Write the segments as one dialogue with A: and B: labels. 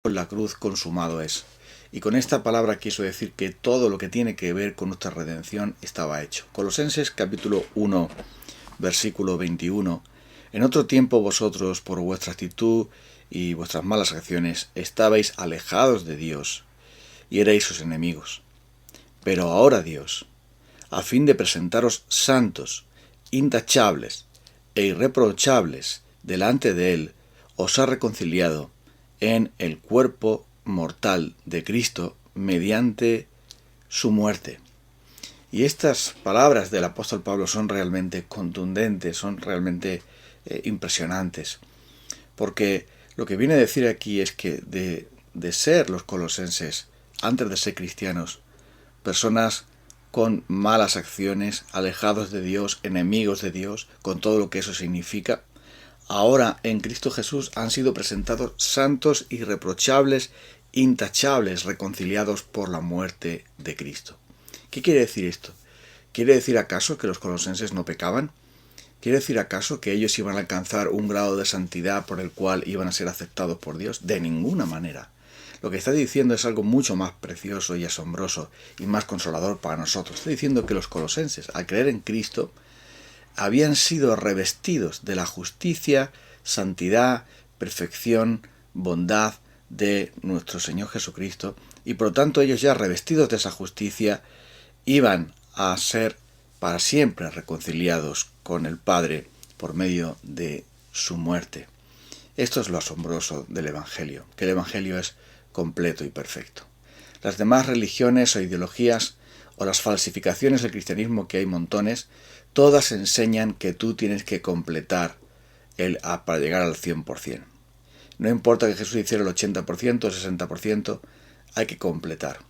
A: en la cruz consumado es. Y con esta palabra quiso decir que todo lo que tiene que ver con nuestra redención estaba hecho. Colosenses capítulo 1, versículo 21. En otro tiempo vosotros, por vuestra actitud y vuestras malas acciones, estabais alejados de Dios y erais sus enemigos. Pero ahora Dios, a fin de presentaros santos, intachables e irreprochables delante de Él, os ha reconciliado en el cuerpo mortal de Cristo mediante su muerte. Y estas palabras del apóstol Pablo son realmente contundentes, son realmente impresionantes, porque lo que viene a decir aquí es que de ser los colosenses, antes de ser cristianos, personas con malas acciones, alejados de Dios, enemigos de Dios, con todo lo que eso significa, ahora en Cristo Jesús han sido presentados santos, irreprochables, intachables, reconciliados por la muerte de Cristo. ¿Qué quiere decir esto? ¿Quiere decir acaso que los colosenses no pecaban? ¿Quiere decir acaso que ellos iban a alcanzar un grado de santidad por el cual iban a ser aceptados por Dios? De ninguna manera. Lo que está diciendo es algo mucho más precioso y asombroso y más consolador para nosotros. Está diciendo que los colosenses, al creer en Cristo, habían sido revestidos de la justicia, santidad, perfección, bondad de nuestro Señor Jesucristo, y por lo tanto ellos ya revestidos de esa justicia iban a ser para siempre reconciliados con el Padre por medio de su muerte. Esto es lo asombroso del Evangelio, que el Evangelio es completo y perfecto. Las demás religiones o ideologías o las falsificaciones del cristianismo, que hay montones, todas enseñan que tú tienes que completar para llegar al 100%. No importa que Jesús hiciera el 80%, el 60%, hay que completar.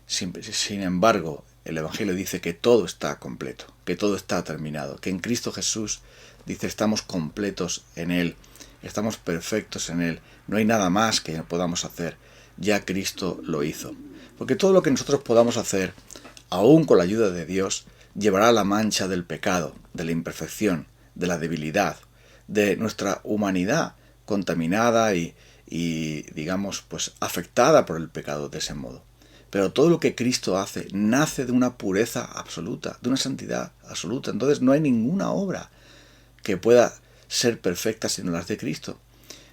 A: Sin embargo, el Evangelio dice que todo está completo, que todo está terminado, que en Cristo Jesús, dice, estamos completos en Él, estamos perfectos en Él, no hay nada más que podamos hacer, ya Cristo lo hizo. Porque todo lo que nosotros podamos hacer, aún con la ayuda de Dios, llevará la mancha del pecado, de la imperfección, de la debilidad, de nuestra humanidad contaminada y digamos, pues afectada por el pecado de ese modo. Pero todo lo que Cristo hace nace de una pureza absoluta, de una santidad absoluta. Entonces no hay ninguna obra que pueda ser perfecta sino las de Cristo.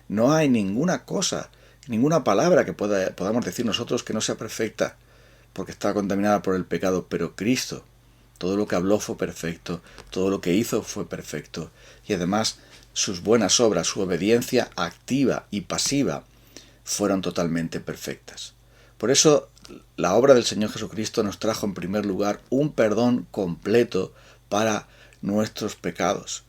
A: No hay ninguna cosa, ninguna palabra que podamos decir nosotros que no sea perfecta, porque está contaminada por el pecado, pero Cristo, todo lo que habló fue perfecto, todo lo que hizo fue perfecto, y además sus buenas obras, su obediencia activa y pasiva, fueron totalmente perfectas. Por eso la obra del Señor Jesucristo nos trajo en primer lugar un perdón completo para nuestros pecados.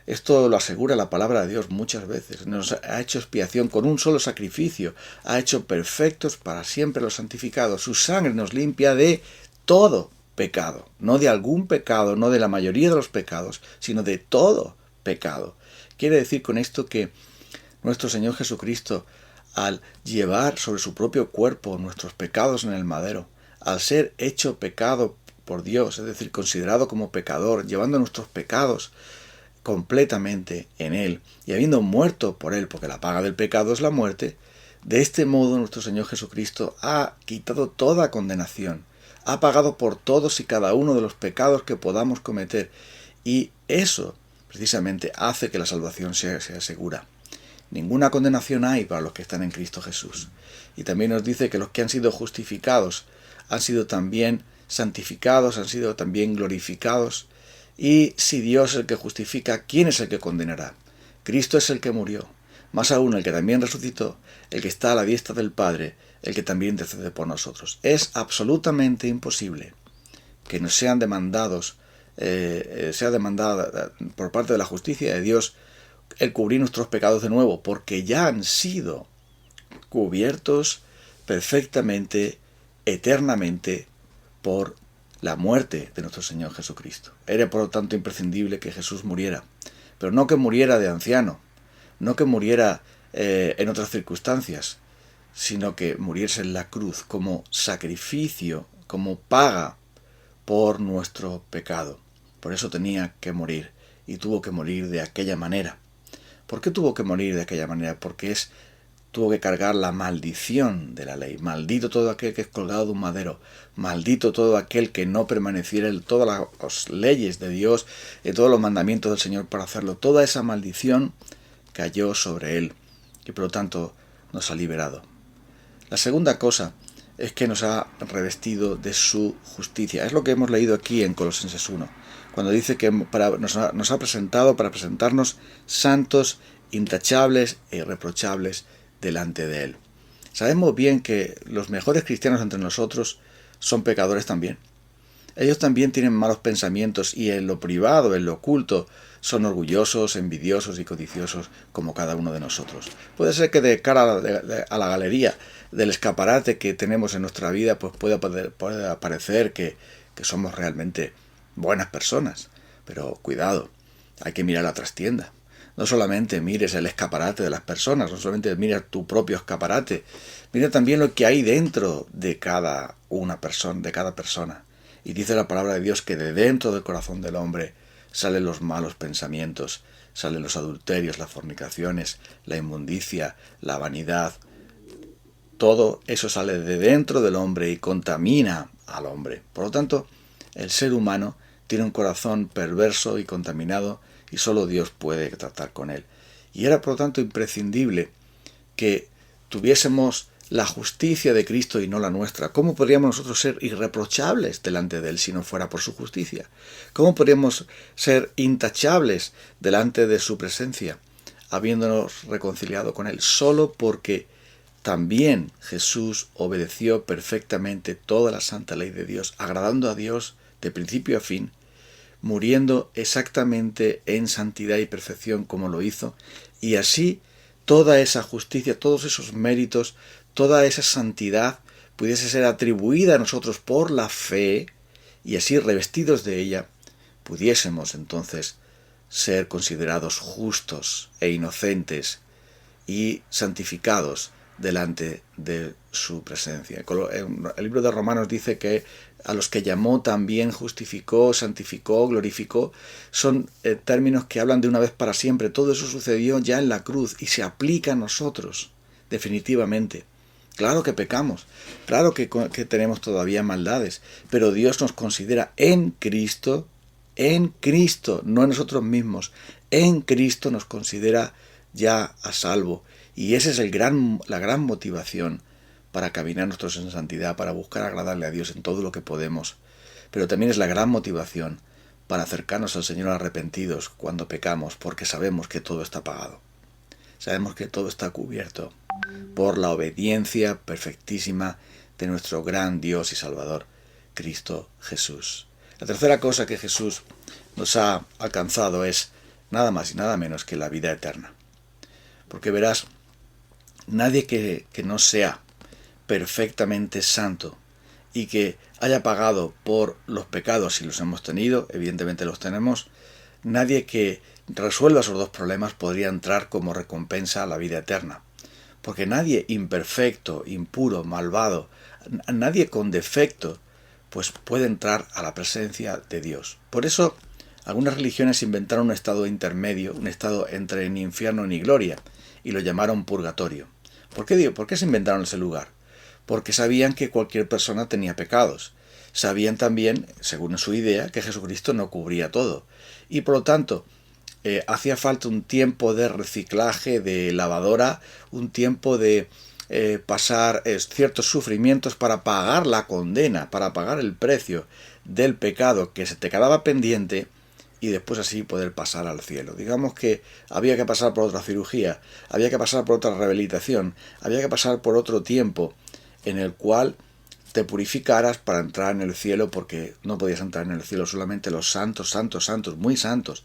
A: Esto lo asegura la palabra de Dios muchas veces. Nos ha hecho expiación con un solo sacrificio. Ha hecho perfectos para siempre los santificados. Su sangre nos limpia de todo pecado. No de algún pecado, no de la mayoría de los pecados, sino de todo pecado. Quiere decir con esto que nuestro Señor Jesucristo, al llevar sobre su propio cuerpo nuestros pecados en el madero, al ser hecho pecado por Dios, es decir, considerado como pecador, llevando nuestros pecados completamente en Él y habiendo muerto por Él, porque la paga del pecado es la muerte, de este modo nuestro Señor Jesucristo ha quitado toda condenación, ha pagado por todos y cada uno de los pecados que podamos cometer, y eso precisamente hace que la salvación sea segura. Ninguna condenación hay para los que están en Cristo Jesús. Y también nos dice que los que han sido justificados han sido también santificados, han sido también glorificados. Y si Dios es el que justifica, ¿quién es el que condenará? Cristo es el que murió, más aún el que también resucitó, el que está a la diestra del Padre, el que también intercede por nosotros. Es absolutamente imposible que nos sean demandados, sea demandada por parte de la justicia de Dios el cubrir nuestros pecados de nuevo, porque ya han sido cubiertos perfectamente, eternamente, por la muerte de nuestro Señor Jesucristo. Era por lo tanto imprescindible que Jesús muriera, pero no que muriera de anciano, no que muriera en otras circunstancias, sino que muriese en la cruz como sacrificio, como paga por nuestro pecado. Por eso tenía que morir, y tuvo que morir de aquella manera. ¿Por qué tuvo que morir de aquella manera? Porque es tuvo que cargar la maldición de la ley. Maldito todo aquel que es colgado de un madero. Maldito todo aquel que no permaneciera en todas las leyes de Dios, en todos los mandamientos del Señor para hacerlo. Toda esa maldición cayó sobre él y por lo tanto nos ha liberado. La segunda cosa es que nos ha revestido de su justicia. Es lo que hemos leído aquí en Colosenses 1, cuando dice que nos ha presentado para presentarnos santos, intachables e irreprochables delante de Él. Sabemos bien que los mejores cristianos entre nosotros son pecadores también. Ellos también tienen malos pensamientos y en lo privado, en lo oculto, son orgullosos, envidiosos y codiciosos como cada uno de nosotros. Puede ser que de cara a la galería del escaparate que tenemos en nuestra vida, pues pueda parecer que somos realmente buenas personas. Pero cuidado, hay que mirar la trastienda. No solamente mires el escaparate de las personas, no solamente mires tu propio escaparate, mira también lo que hay dentro de cada persona. Y dice la palabra de Dios que de dentro del corazón del hombre salen los malos pensamientos, salen los adulterios, las fornicaciones, la inmundicia, la vanidad. Todo eso sale de dentro del hombre y contamina al hombre. Por lo tanto, el ser humano tiene un corazón perverso y contaminado y solo Dios puede tratar con él. Y era por lo tanto imprescindible que tuviésemos la justicia de Cristo y no la nuestra. ¿Cómo podríamos nosotros ser irreprochables delante de Él si no fuera por su justicia? ¿Cómo podríamos ser intachables delante de su presencia, habiéndonos reconciliado con Él? Solo porque también Jesús obedeció perfectamente toda la santa ley de Dios, agradando a Dios de principio a fin, muriendo exactamente en santidad y perfección como lo hizo, y así toda esa justicia, todos esos méritos, toda esa santidad pudiese ser atribuida a nosotros por la fe, y así revestidos de ella, pudiésemos entonces ser considerados justos e inocentes y santificados delante de su presencia. El libro de Romanos dice que a los que llamó también justificó, santificó, glorificó. Son términos que hablan de una vez para siempre. Todo eso sucedió ya en la cruz y se aplica a nosotros, definitivamente. Claro que pecamos, claro que tenemos todavía maldades, pero Dios nos considera en Cristo, no en nosotros mismos, en Cristo nos considera ya a salvo. Y esa es la gran motivación para caminar nosotros en santidad, para buscar agradarle a Dios en todo lo que podemos. Pero también es la gran motivación para acercarnos al Señor arrepentidos cuando pecamos, porque sabemos que todo está pagado. Sabemos que todo está cubierto por la obediencia perfectísima de nuestro gran Dios y Salvador, Cristo Jesús. La tercera cosa que Jesús nos ha alcanzado es nada más y nada menos que la vida eterna. Porque verás, nadie que no sea perfectamente santo y que haya pagado por los pecados, si los hemos tenido, evidentemente los tenemos, nadie que resuelva esos dos problemas podría entrar como recompensa a la vida eterna. Porque nadie imperfecto, impuro, malvado, nadie con defecto, pues puede entrar a la presencia de Dios. Por eso, algunas religiones inventaron un estado intermedio, un estado entre ni infierno ni gloria, y lo llamaron purgatorio. ¿Por qué se inventaron ese lugar? Porque sabían que cualquier persona tenía pecados. Sabían también, según su idea, que Jesucristo no cubría todo. Y por lo tanto, hacía falta un tiempo de reciclaje, de lavadora, un tiempo de pasar ciertos sufrimientos para pagar la condena, para pagar el precio del pecado que se te quedaba pendiente y después así poder pasar al cielo. Digamos que había que pasar por otra cirugía, había que pasar por otra rehabilitación, había que pasar por otro tiempo en el cual te purificaras para entrar en el cielo, porque no podías entrar en el cielo solamente los santos, muy santos,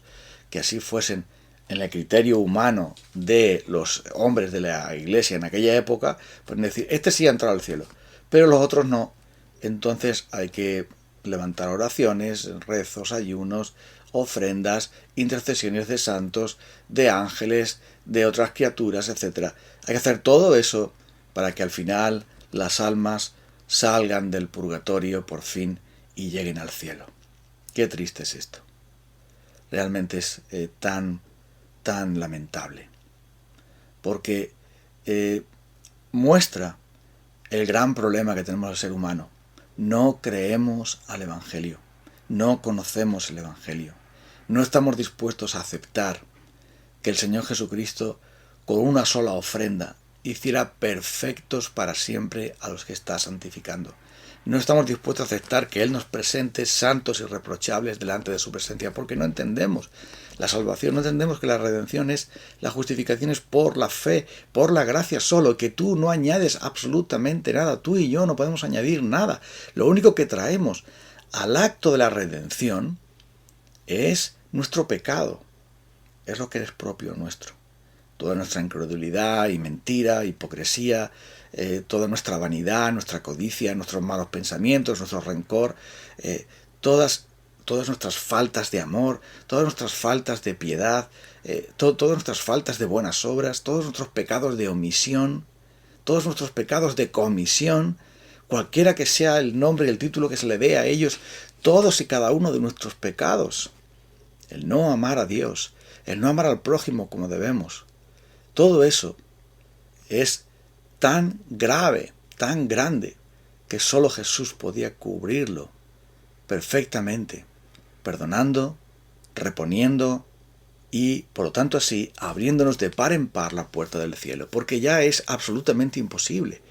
A: que así fuesen en el criterio humano de los hombres de la iglesia en aquella época, pues decir, este sí ha entrado al cielo, pero los otros no. Entonces hay que levantar oraciones, rezos, ayunos, ofrendas, intercesiones de santos, de ángeles, de otras criaturas, etc. Hay que hacer todo eso para que al final las almas salgan del purgatorio por fin y lleguen al cielo. Qué triste es esto. Realmente es tan lamentable. Porque muestra el gran problema que tenemos el ser humano. No creemos al Evangelio, no conocemos el Evangelio, no estamos dispuestos a aceptar que el Señor Jesucristo, con una sola ofrenda, hiciera perfectos para siempre a los que está santificando. No estamos dispuestos a aceptar que Él nos presente santos y irreprochables delante de su presencia, porque no entendemos la salvación, no entendemos que la redención es, la justificación es por la fe, por la gracia solo, que tú no añades absolutamente nada, tú y yo no podemos añadir nada. Lo único que traemos al acto de la redención es nuestro pecado, es lo que es propio nuestro. Toda nuestra incredulidad y mentira, hipocresía, toda nuestra vanidad, nuestra codicia, nuestros malos pensamientos, nuestro rencor, todas nuestras faltas de amor, todas nuestras faltas de piedad, todas nuestras faltas de buenas obras, todos nuestros pecados de omisión, todos nuestros pecados de comisión, cualquiera que sea el nombre y el título que se le dé a ellos, todos y cada uno de nuestros pecados, el no amar a Dios, el no amar al prójimo como debemos, todo eso es tan grave, tan grande, que solo Jesús podía cubrirlo perfectamente, perdonando, reponiendo y, por lo tanto así, abriéndonos de par en par la puerta del cielo, porque ya es absolutamente imposible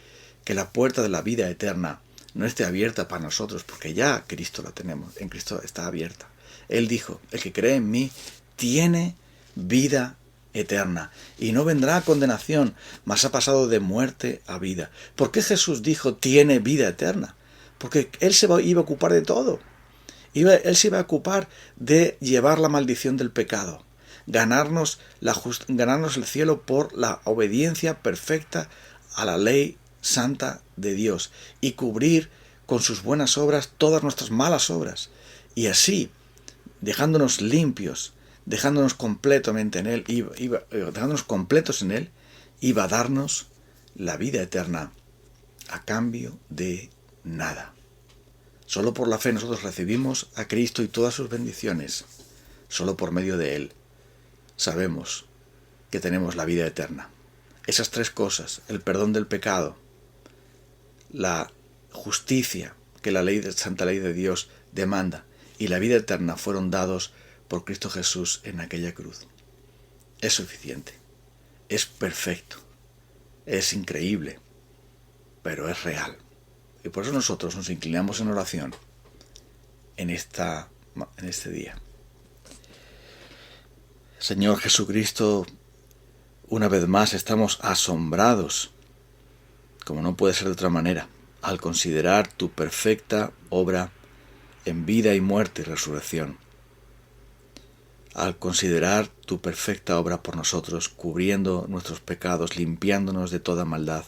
A: que la puerta de la vida eterna no esté abierta para nosotros, porque ya Cristo la tenemos, en Cristo está abierta. Él dijo, el que cree en mí tiene vida eterna, y no vendrá a condenación, mas ha pasado de muerte a vida. ¿Por qué Jesús dijo tiene vida eterna? Porque Él iba a ocupar de todo. Él se iba a ocupar de llevar la maldición del pecado, ganarnos el cielo por la obediencia perfecta a la ley santa de Dios y cubrir con sus buenas obras todas nuestras malas obras, y así, dejándonos limpios, dejándonos completamente en Él, dejándonos completos en Él, iba a darnos la vida eterna a cambio de nada. Solo por la fe nosotros recibimos a Cristo y todas sus bendiciones. Solo por medio de Él sabemos que tenemos la vida eterna. Esas tres cosas, el perdón del pecado, la justicia que la santa ley de Dios demanda y la vida eterna, fueron dados por Cristo Jesús en aquella cruz. Es suficiente, es perfecto, es increíble, pero es real. Y por eso nosotros nos inclinamos en oración en este día. Señor Jesucristo, una vez más estamos asombrados, como no puede ser de otra manera, al considerar tu perfecta obra en vida y muerte y resurrección. Al considerar tu perfecta obra por nosotros, cubriendo nuestros pecados, limpiándonos de toda maldad,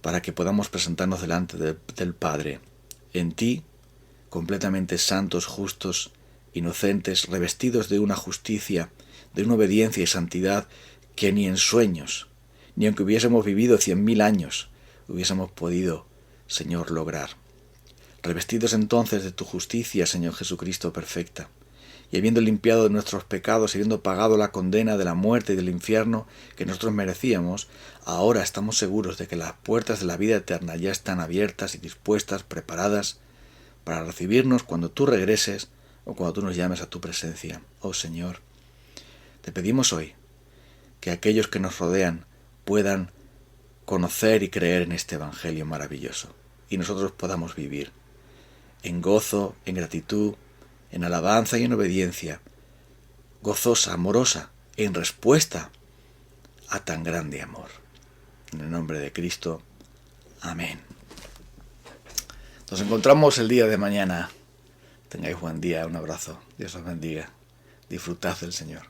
A: para que podamos presentarnos delante del Padre, en ti, completamente santos, justos, inocentes, revestidos de una justicia, de una obediencia y santidad que ni en sueños, ni aunque hubiésemos vivido 100.000 años, hubiésemos podido, Señor, lograr. Revestidos entonces de tu justicia, Señor Jesucristo, perfecta, y habiendo limpiado de nuestros pecados, y habiendo pagado la condena de la muerte y del infierno que nosotros merecíamos, ahora estamos seguros de que las puertas de la vida eterna ya están abiertas y dispuestas, preparadas, para recibirnos cuando tú regreses o cuando tú nos llames a tu presencia. Oh Señor, te pedimos hoy que aquellos que nos rodean puedan conocer y creer en este Evangelio maravilloso, y nosotros podamos vivir en gozo, en gratitud, en alabanza y en obediencia, gozosa, amorosa, en respuesta a tan grande amor. En el nombre de Cristo. Amén. Nos encontramos el día de mañana. Tengáis buen día, un abrazo. Dios os bendiga. Disfrutad del Señor.